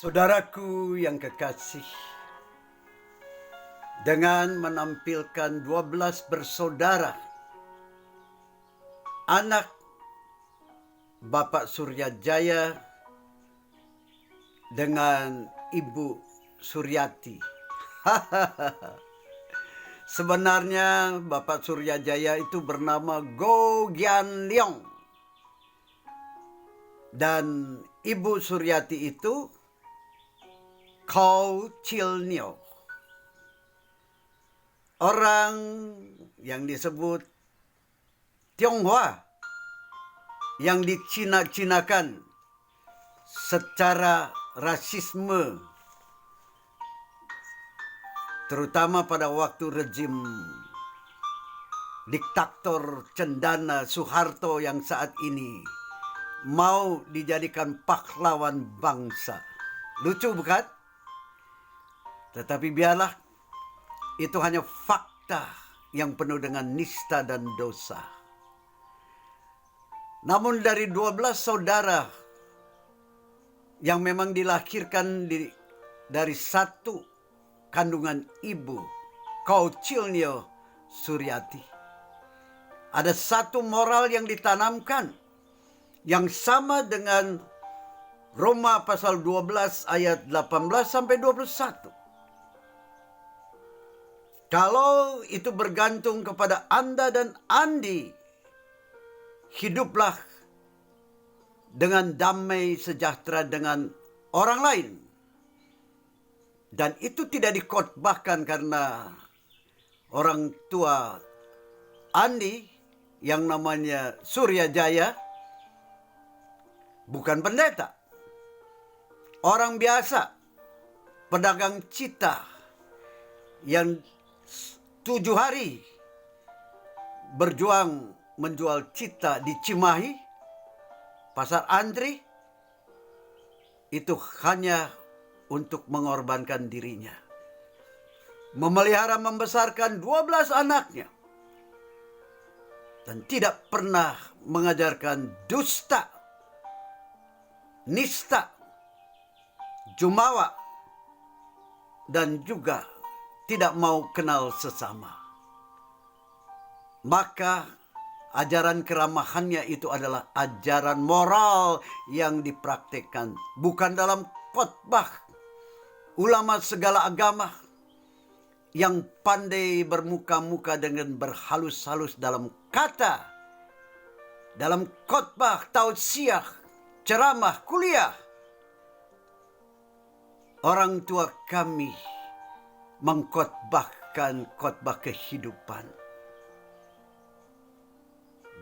Saudaraku yang kekasih, dengan menampilkan 12 bersaudara, anak Bapak Suryajaya dengan Ibu Suryati. Sebenarnya Bapak Suryajaya itu bernama Go Gian Leong. Dan Ibu Suryati itu Kau Chil Nio. Orang yang disebut Tionghoa yang dicina-cinakan secara rasisme, terutama pada waktu rejim diktator cendana Soeharto yang saat ini mau dijadikan pahlawan bangsa. Lucu bukan? Tetapi biarlah, itu hanya fakta yang penuh dengan nista dan dosa. Namun dari 12 saudara yang memang dilahirkan dari satu kandungan ibu, Kau Chil Nio Suryati, ada satu moral yang ditanamkan yang sama dengan Roma pasal 12 ayat 18 sampai 21. Kalau itu bergantung kepada Anda dan Andi, hiduplah dengan damai sejahtera dengan orang lain. Dan itu tidak dikhotbahkan karena orang tua Andi yang namanya Suryajaya bukan pendeta. Orang biasa, pedagang cita yang 7 hari berjuang menjual cita di Cimahi, Pasar Antri, itu hanya untuk mengorbankan dirinya. Memelihara membesarkan 12 anaknya. Dan tidak pernah mengajarkan dusta, nista, jumawa, dan juga tidak mau kenal sesama. Maka ajaran keramahannya itu adalah ajaran moral yang dipraktikkan, bukan dalam khotbah. Ulama segala agama yang pandai bermuka-muka dengan berhalus-halus dalam kata, dalam khotbah, tausiah, ceramah, kuliah. Orang tua kami mengkhotbahkan khotbah kehidupan.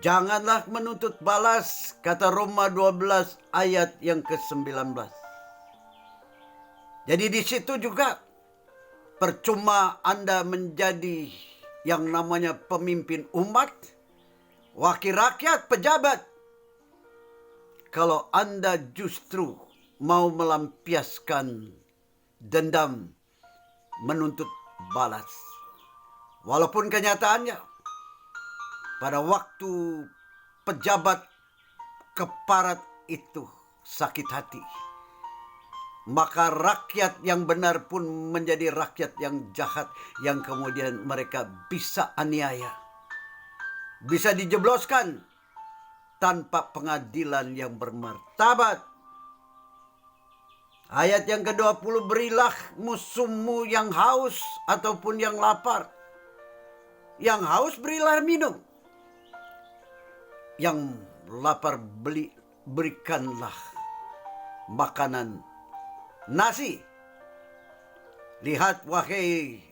Janganlah menuntut balas, kata Roma 12 ayat yang ke-19. Jadi di situ juga percuma Anda menjadi yang namanya pemimpin umat, wakil rakyat, pejabat, kalau Anda justru mau melampiaskan dendam, menuntut balas. Walaupun kenyataannya pada waktu pejabat keparat itu sakit hati, maka rakyat yang benar pun menjadi rakyat yang jahat, yang kemudian mereka bisa aniaya, bisa dijebloskan tanpa pengadilan yang bermartabat. Ayat yang ke-20, berilah musuhmu yang haus ataupun yang lapar. Yang haus berilah minum. Yang lapar berikanlah makanan nasi. Lihat wahai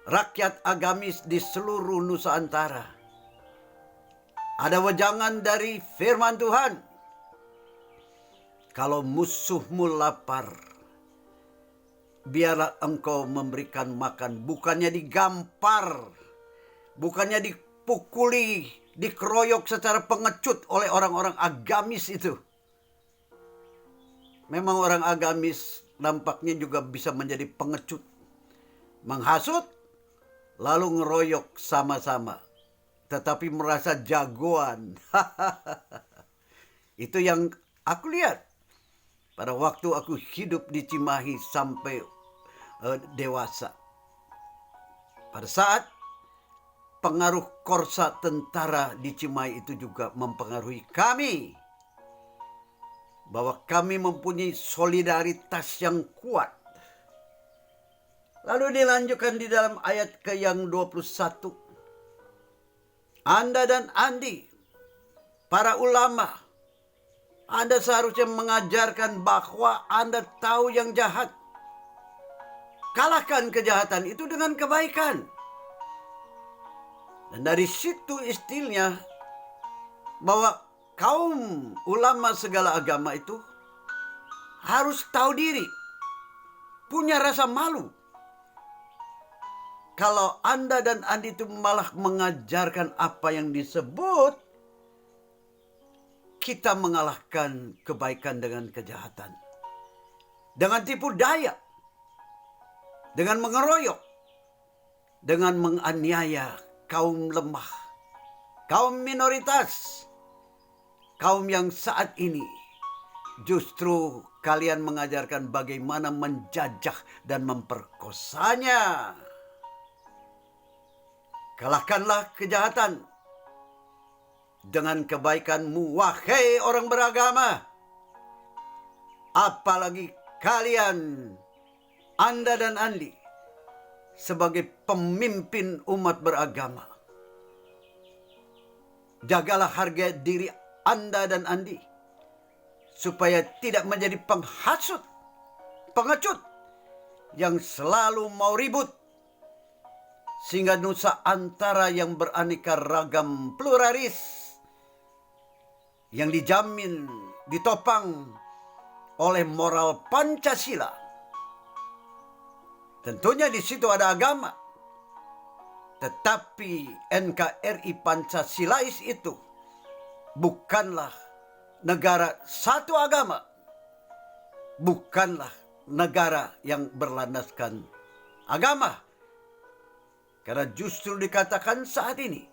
rakyat agamis di seluruh Nusantara. Ada wejangan dari firman Tuhan. Kalau musuhmu lapar, biarlah engkau memberikan makan. Bukannya digampar, bukannya dipukuli, dikeroyok secara pengecut oleh orang-orang agamis itu. Memang orang agamis nampaknya juga bisa menjadi pengecut. Menghasut, lalu ngeroyok sama-sama. Tetapi merasa jagoan. Itu yang aku lihat pada waktu aku hidup di Cimahi sampai dewasa. Pada saat pengaruh korsa tentara di Cimahi itu juga mempengaruhi kami, bahwa kami mempunyai solidaritas yang kuat. Lalu dilanjutkan di dalam ayat ke yang 21. Anda dan Andi, para ulama, Anda seharusnya mengajarkan bahwa Anda tahu yang jahat. Kalahkan kejahatan itu dengan kebaikan. Dan dari situ istilahnya bahwa kaum ulama segala agama itu harus tahu diri, punya rasa malu. Kalau Anda dan Andi itu malah mengajarkan apa yang disebut kita mengalahkan kebaikan dengan kejahatan, dengan tipu daya, dengan mengeroyok, dengan menganiaya kaum lemah, kaum minoritas, kaum yang saat ini justru kalian mengajarkan bagaimana menjajah dan memperkosanya. Kalahkanlah kejahatan dengan kebaikanmu, wahai orang beragama. Apalagi kalian, Anda dan Andi, sebagai pemimpin umat beragama. Jagalah harga diri Anda dan Andi, supaya tidak menjadi penghasut, pengecut, yang selalu mau ribut, sehingga Nusantara yang beraneka ragam pluralis, yang dijamin, ditopang oleh moral Pancasila. Tentunya di situ ada agama. Tetapi NKRI Pancasilais itu bukanlah negara satu agama. Bukanlah negara yang berlandaskan agama. Karena justru dikatakan saat ini,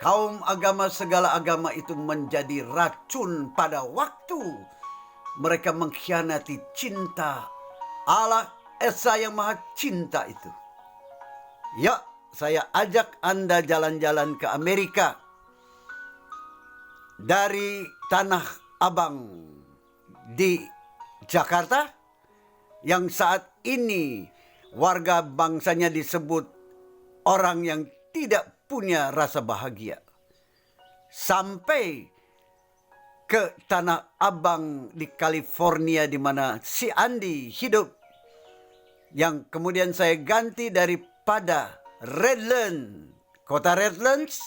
kaum agama segala agama itu menjadi racun pada waktu mereka mengkhianati cinta Allah Esa yang Maha Cinta itu. Ya, saya ajak Anda jalan-jalan ke Amerika. Dari Tanah Abang di Jakarta, yang saat ini warga bangsanya disebut orang yang tidak punya rasa bahagia. Sampai ke Tanah Abang di California, di mana si Andi hidup, yang kemudian saya ganti daripada Redland, kota Redlands,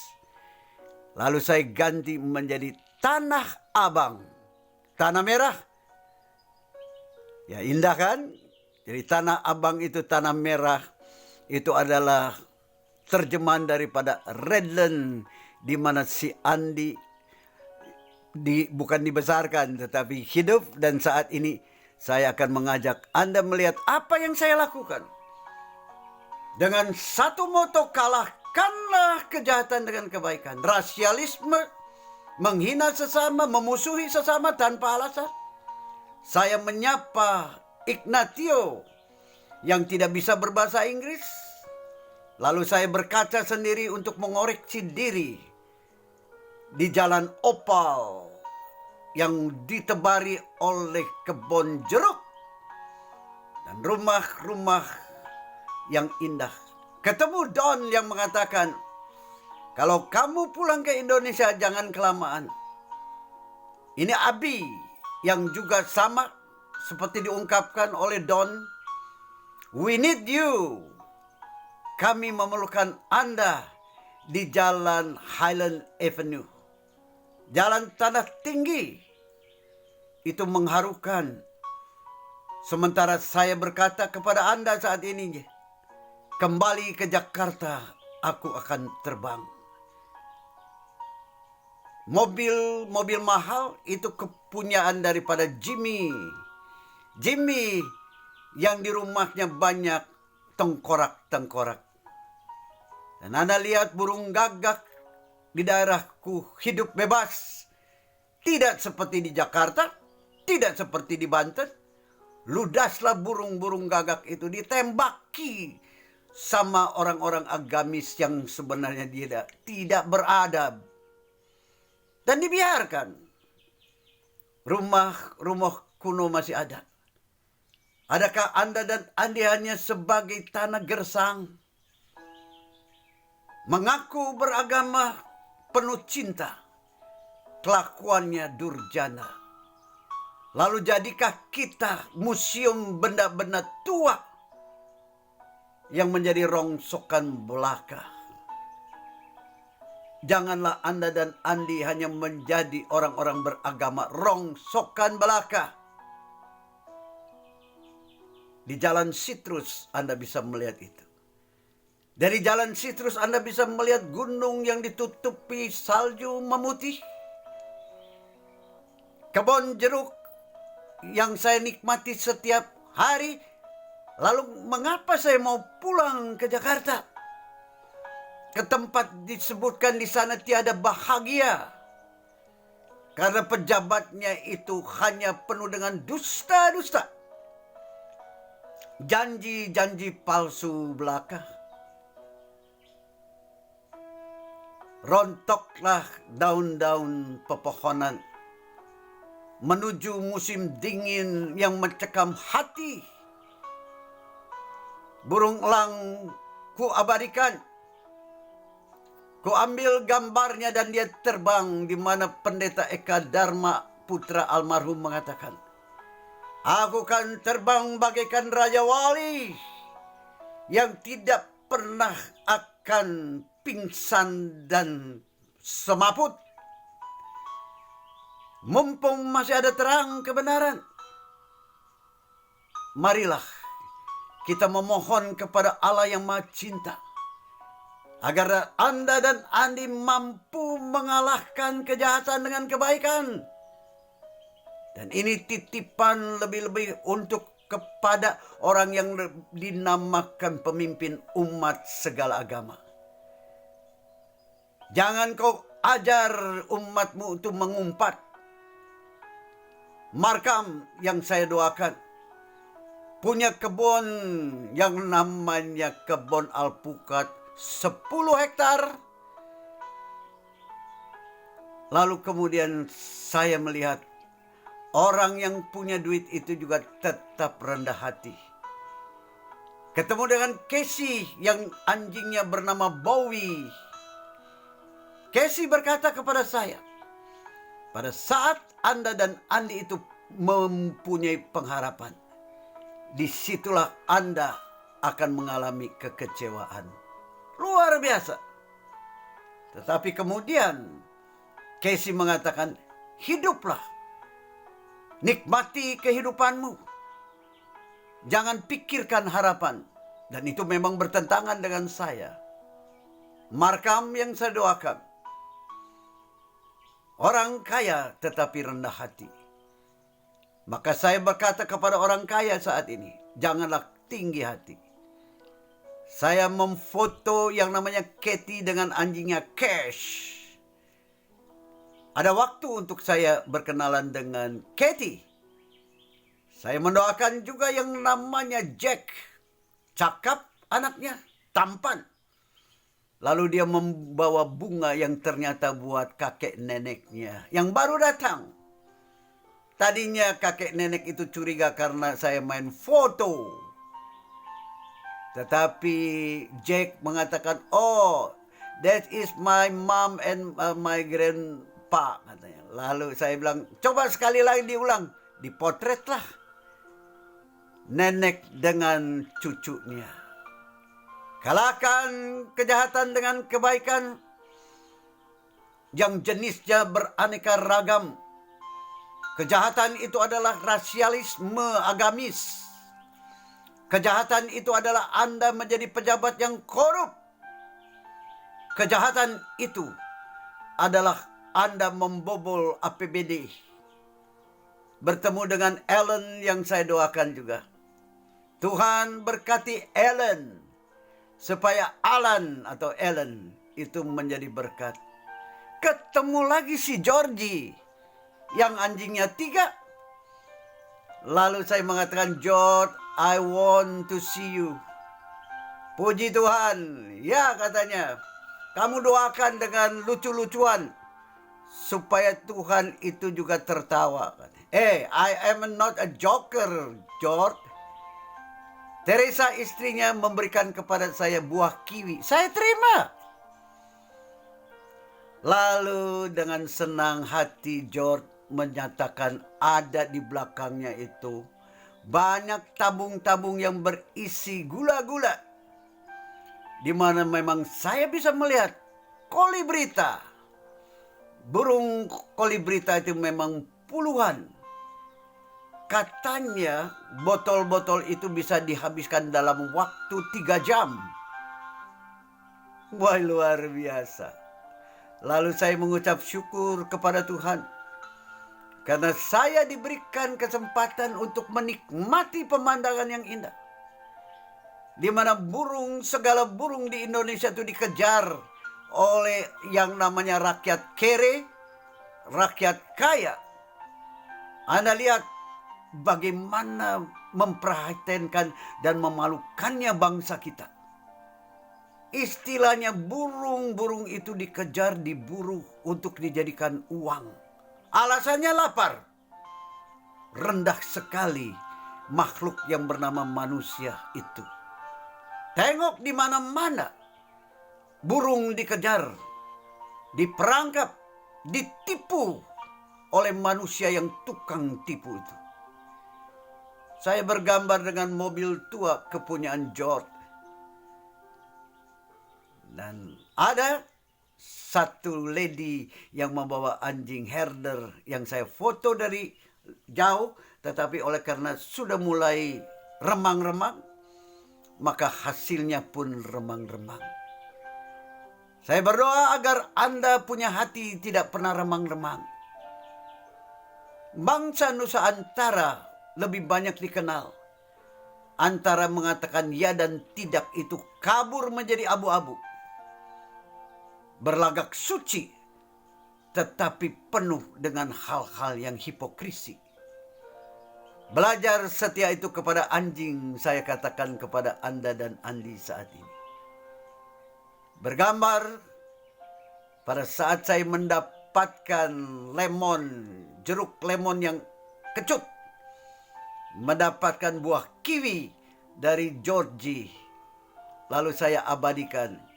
lalu saya ganti menjadi Tanah Abang, Tanah Merah. Ya, indah kan? Jadi Tanah Abang itu Tanah Merah, itu adalah terjemahan daripada Redland, di mana si Andi bukan dibesarkan tetapi hidup. Dan saat ini saya akan mengajak Anda melihat apa yang saya lakukan. Dengan satu moto, kalahkanlah kejahatan dengan kebaikan. Rasialisme, menghina sesama, memusuhi sesama tanpa alasan. Saya menyapa Ignatio yang tidak bisa berbahasa Inggris. Lalu saya berkaca sendiri untuk mengoreksi diri di jalan Opal yang ditebari oleh kebun jeruk dan rumah-rumah yang indah. Ketemu Don yang mengatakan, kalau kamu pulang ke Indonesia jangan kelamaan. Ini Abi yang juga sama seperti diungkapkan oleh Don. We need you. Kami memerlukan Anda di jalan Highland Avenue. Jalan tanah tinggi. Itu mengharukan. Sementara saya berkata kepada Anda saat ini, kembali ke Jakarta, aku akan terbang. Mobil mahal itu kepunyaan daripada Jimmy. Jimmy yang di rumahnya banyak tengkorak-tengkorak. Dan Anda lihat burung gagak di daerahku hidup bebas. Tidak seperti di Jakarta, Tidak seperti di Banten. Ludaslah burung-burung gagak itu ditembaki sama orang-orang agamis yang sebenarnya dia tidak beradab. Dan dibiarkan. Rumah-rumah kuno masih ada. Adakah Anda dan Andi hanya sebagai tanah gersang? Mengaku beragama penuh cinta. Kelakuannya durjana. Lalu jadikah kita museum benda-benda tua yang menjadi rongsokan belaka? Janganlah Anda dan Andi hanya menjadi orang-orang beragama rongsokan belaka. Di Jalan Sitrus Anda bisa melihat itu. Dari Jalan Sitrus Anda bisa melihat gunung yang ditutupi salju memutih. Kebun jeruk yang saya nikmati setiap hari. Lalu mengapa saya mau pulang ke Jakarta? Ke tempat disebutkan di sana tiada bahagia. Karena pejabatnya itu hanya penuh dengan dusta-dusta. Janji-janji palsu belaka. Rontoklah daun-daun pepohonan menuju musim dingin yang mencekam hati. Burung elang ku abadikan. Ku ambil gambarnya dan dia terbang di mana Pendeta Eka Dharma putra almarhum mengatakan, aku kan terbang bagaikan Raja Wali yang tidak pernah akan pingsan dan semaput. Mumpung masih ada terang kebenaran, marilah kita memohon kepada Allah yang Maha Cinta agar Anda dan Andi mampu mengalahkan kejahatan dengan kebaikan. Dan ini titipan lebih-lebih untuk kepada orang yang dinamakan pemimpin umat segala agama. Jangan kau ajar umatmu untuk mengumpat. Markam yang saya doakan punya kebun yang namanya kebun alpukat 10 hektar. Lalu kemudian saya melihat orang yang punya duit itu juga tetap rendah hati. Ketemu dengan Casey yang anjingnya bernama Bowie. Casey berkata kepada saya, pada saat Anda dan Andi itu mempunyai pengharapan, disitulah Anda akan mengalami kekecewaan. Luar biasa. Tetapi kemudian Casey mengatakan, hiduplah. Nikmati kehidupanmu. Jangan pikirkan harapan. Dan itu memang bertentangan dengan saya. Markam yang saya doakan. Orang kaya tetapi rendah hati. Maka saya berkata kepada orang kaya saat ini, janganlah tinggi hati. Saya memfoto yang namanya Katie dengan anjingnya Cash. Ada waktu untuk saya berkenalan dengan Katie. Saya mendoakan juga yang namanya Jack. Cakap anaknya, tampan. Lalu dia membawa bunga yang ternyata buat kakek neneknya yang baru datang. Tadinya kakek nenek itu curiga karena saya main foto. Tetapi Jack mengatakan, oh, that is my mom and my grandpa, katanya. Lalu saya bilang, coba sekali lagi diulang. Dipotretlah nenek dengan cucunya. Kalahkan kejahatan dengan kebaikan yang jenisnya beraneka ragam. Kejahatan itu adalah rasialisme agamis. Kejahatan itu adalah Anda menjadi pejabat yang korup. Kejahatan itu adalah Anda membobol APBD. Bertemu dengan Ellen yang saya doakan juga. Tuhan berkati Ellen. Supaya Alan atau Ellen itu menjadi berkat. Ketemu lagi si Georgie yang anjingnya 3. Lalu saya mengatakan, George, I want to see you. Puji Tuhan. Ya, katanya, kamu doakan dengan lucu-lucuan supaya Tuhan itu juga tertawa. I am not a joker, George. Teresa istrinya memberikan kepada saya buah kiwi. Saya terima. Lalu dengan senang hati George menyatakan ada di belakangnya itu banyak tabung-tabung yang berisi gula-gula, di mana memang saya bisa melihat kolibrita. Burung kolibrita itu memang puluhan. Katanya botol-botol itu bisa dihabiskan dalam waktu 3 jam. Wah, luar biasa. Lalu saya mengucap syukur kepada Tuhan karena saya diberikan kesempatan untuk menikmati pemandangan yang indah, di mana segala burung di Indonesia itu dikejar oleh yang namanya rakyat kere, rakyat kaya. Anda lihat bagaimana memperhatikan dan memalukannya bangsa kita. Istilahnya burung-burung itu dikejar, diburu untuk dijadikan uang. Alasannya lapar. Rendah sekali makhluk yang bernama manusia itu. Tengok di mana-mana burung dikejar, diperangkap, ditipu oleh manusia yang tukang tipu itu. Saya bergambar dengan mobil tua kepunyaan George. Dan ada satu lady yang membawa anjing herder yang saya foto dari jauh, tetapi oleh karena sudah mulai remang-remang, maka hasilnya pun remang-remang. Saya berdoa agar Anda punya hati tidak pernah remang-remang. Bangsa Nusantara lebih banyak dikenal antara mengatakan ya dan tidak itu kabur menjadi abu-abu. Berlagak suci, tetapi penuh dengan hal-hal yang hipokrisi. Belajar setia itu kepada anjing, saya katakan kepada Anda dan Andi saat ini. Bergambar, pada saat saya mendapatkan jeruk lemon yang kecut, mendapatkan buah kiwi dari Georgie, lalu saya abadikan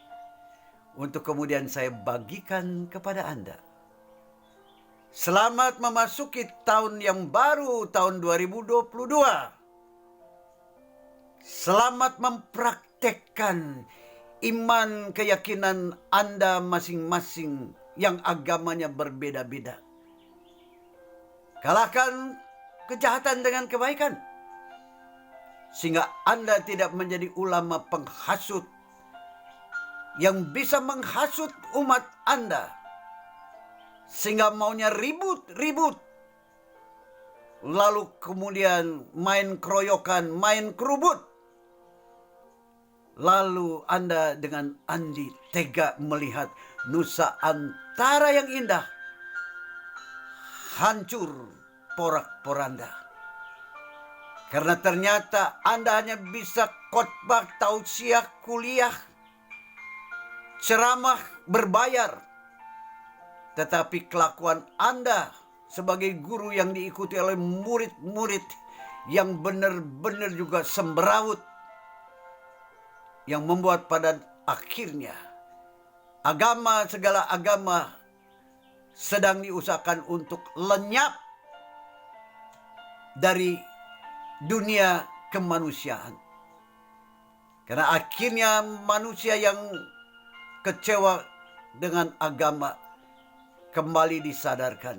untuk kemudian saya bagikan kepada Anda. Selamat memasuki tahun yang baru, tahun 2022. Selamat mempraktekkan iman keyakinan Anda masing-masing yang agamanya berbeda-beda. Kalahkan kejahatan dengan kebaikan, sehingga Anda tidak menjadi ulama penghasut yang bisa menghasut umat Anda, sehingga maunya ribut-ribut, lalu kemudian main keroyokan, main kerubut. Lalu Anda dengan Andi tega melihat Nusantara yang indah hancur porak-poranda. Karena ternyata Anda hanya bisa khotbah, tausiah, kuliah, ceramah berbayar, tetapi kelakuan Anda sebagai guru yang diikuti oleh murid-murid yang benar-benar juga semberawut, yang membuat pada akhirnya segala agama sedang diusahakan untuk lenyap dari dunia kemanusiaan. Karena akhirnya manusia yang kecewa dengan agama kembali disadarkan.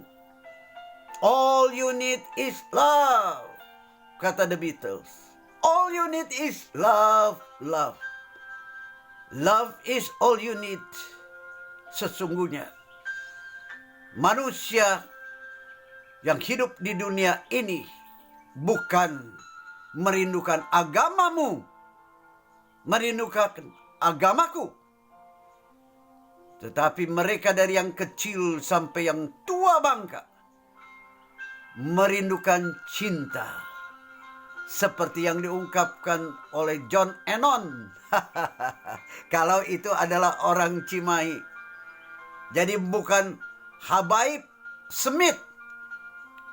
All you need is love, kata The Beatles. All you need is love, love. Love is all you need. Sesungguhnya manusia yang hidup di dunia ini bukan merindukan agamamu, merindukan agamaku, tetapi mereka dari yang kecil sampai yang tua bangka merindukan cinta, seperti yang diungkapkan oleh John Lennon. Kalau itu adalah orang Cimahi. Jadi bukan Habaib Smith,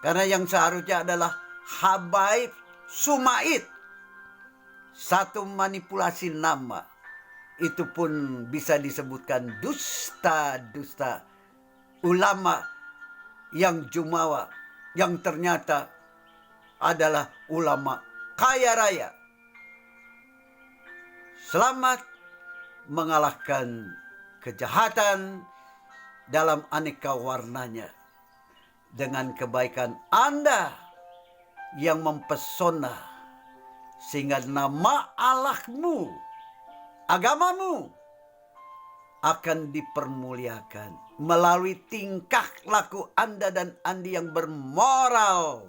karena yang seharusnya adalah Habaib Sumait. Satu manipulasi nama. Itu pun bisa disebutkan dusta-dusta ulama yang jumawa, yang ternyata adalah ulama kaya raya. Selamat mengalahkan kejahatan dalam aneka warnanya dengan kebaikan Anda yang mempesona, sehingga nama Allahmu, agamamu akan dipermuliakan melalui tingkah laku Anda dan Andi yang bermoral.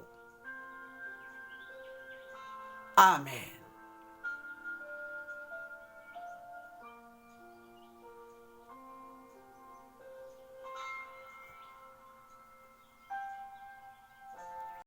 Amin.